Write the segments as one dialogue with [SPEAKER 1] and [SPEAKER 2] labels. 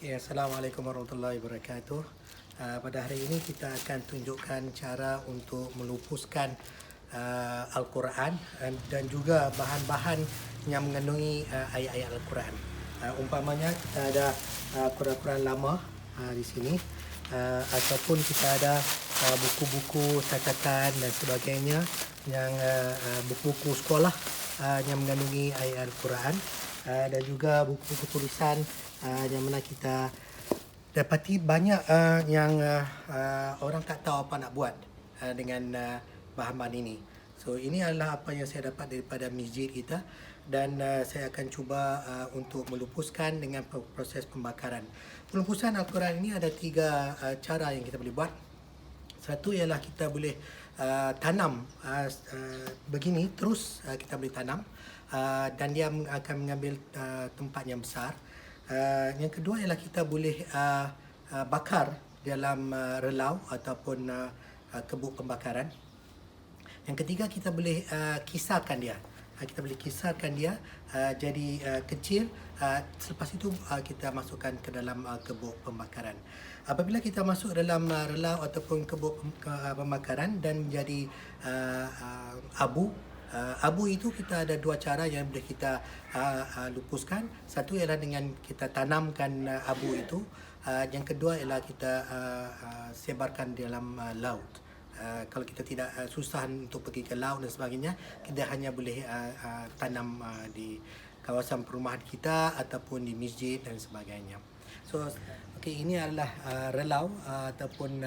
[SPEAKER 1] Okay, Assalamualaikum warahmatullahi wabarakatuh. Pada hari ini kita akan tunjukkan cara untuk melupuskan Al-Quran dan juga bahan-bahan yang mengandungi ayat-ayat Al-Quran. Umpamanya kita ada Quran-Quran lama di sini, ataupun kita ada buku-buku catatan dan sebagainya, yang buku-buku sekolah yang mengandungi ayat Al-Quran, dan juga buku-buku tulisan yang mana kita dapati banyak yang orang tak tahu apa nak buat dengan bahan-bahan ini. So ini adalah apa yang saya dapat daripada masjid kita, dan saya akan cuba untuk melupuskan dengan proses pembakaran. Pelupusan Al-Quran ini ada tiga cara yang kita boleh buat. Satu ialah kita boleh tanam begini terus, kita boleh tanam, dan dia akan mengambil tempat yang besar. Yang kedua ialah kita boleh bakar dalam relau ataupun kebuk pembakaran. Yang ketiga, kita boleh kisarkan dia. Kita boleh kisarkan dia jadi kecil. Selepas itu kita masukkan ke dalam kebuk pembakaran. Apabila kita masuk dalam relau ataupun kebuk pembakaran dan jadi abu, abu itu kita ada dua cara yang boleh kita lupuskan. Satu ialah dengan kita tanamkan abu itu. Yang kedua ialah kita sebarkan di dalam laut. Kalau kita tidak susah untuk pergi ke laut dan sebagainya, kita hanya boleh tanam di kawasan perumahan kita ataupun di masjid dan sebagainya. So, ini adalah relau ataupun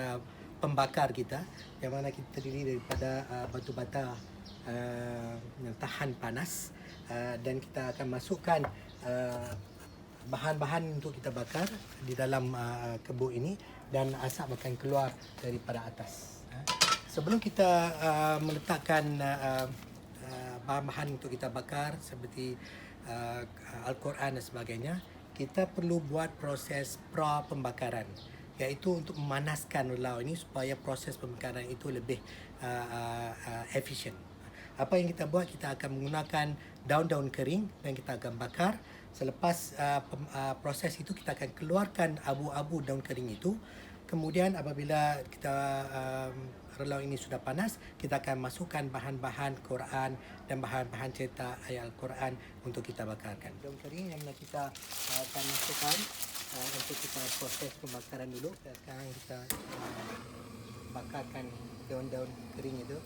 [SPEAKER 1] pembakar kita, yang mana kita terdiri daripada batu bata yang tahan panas, dan kita akan masukkan bahan-bahan untuk kita bakar di dalam kebuk ini, dan asap akan keluar daripada atas. Sebelum kita meletakkan bahan-bahan untuk kita bakar seperti Al-Quran dan sebagainya, kita perlu buat proses pra-pembakaran, iaitu untuk memanaskan relau ini supaya proses pembakaran itu lebih efisien. Apa yang kita buat, kita akan menggunakan daun-daun kering dan kita akan bakar. Selepas proses itu, kita akan keluarkan abu-abu daun kering itu. Kemudian apabila kita relau ini sudah panas, kita akan masukkan bahan-bahan Quran dan bahan-bahan cetak ayat Al-Quran untuk kita bakarkan. Daun kering yang kita akan masukkan untuk kita proses pembakaran dulu. Sekarang kita bakarkan daun-daun kering itu.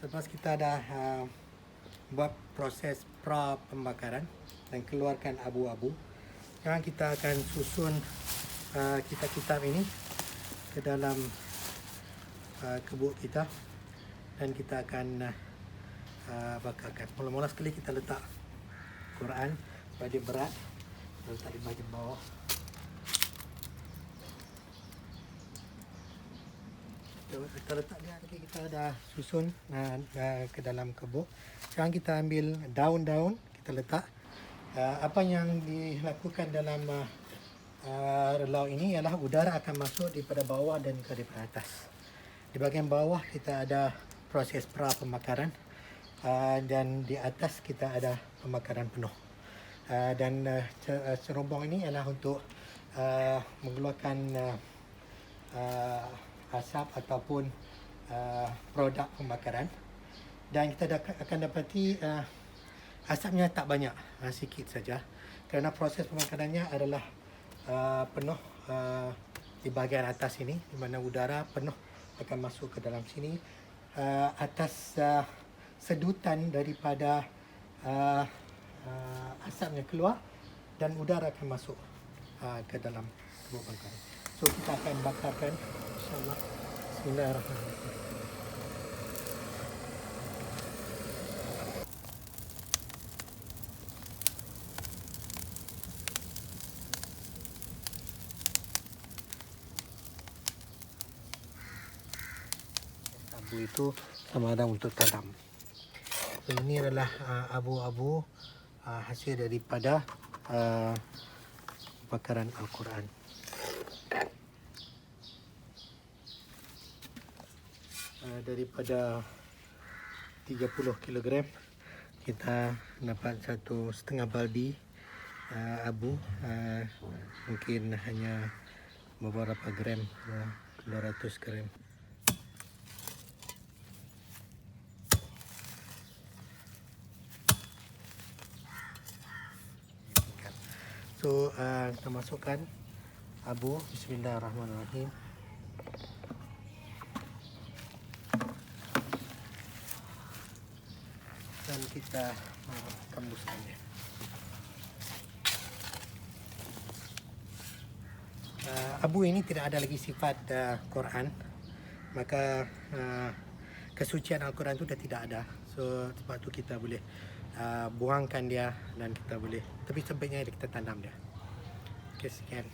[SPEAKER 1] Selepas kita dah buat proses pra pembakaran dan keluarkan abu-abu, sekarang kita akan susun kitab-kitab ini ke dalam kebuk kita, dan kita akan bakarkan. Mula-mula sekali kita letak Quran supaya dia berat, kita letak di bahagian bawah. Kita letak dia, kita dah susun ke dalam kebuk. Sekarang kita ambil daun-daun, kita letak. Apa yang dilakukan dalam relau ini ialah udara akan masuk daripada bawah dan ke daripada atas. Di bahagian bawah kita ada proses pra pembakaran, dan di atas kita ada pembakaran penuh. Dan serombong ini ialah untuk mengeluarkan asap ataupun produk pembakaran, dan kita akan dapati asapnya tak banyak, sikit saja, kerana proses pembakarannya adalah penuh di bahagian atas ini, di mana udara penuh akan masuk ke dalam sini, atas sedutan daripada asapnya keluar, dan udara akan masuk ke dalam kebuk pembakaran. So kita akan bakarkan, insyaAllah. Bismillahirrahmanirrahim. Abu itu sama ada untuk tanam. So, ini adalah abu-abu hasil daripada uh, bakaran Al-Quran. Daripada 30 kilogram kita dapat 1,5 baldi abu, mungkin hanya beberapa gram, 200 gram. So kita masukkan abu. Bismillahirrahmanirrahim. Dan kita kembuskannya. Abu ini tidak ada lagi sifat Quran, maka kesucian Al-Quran itu dah tidak ada. So sebab tu kita boleh buangkan dia dan kita boleh, tapi sebaiknya kita tanam dia. Okay, sekian.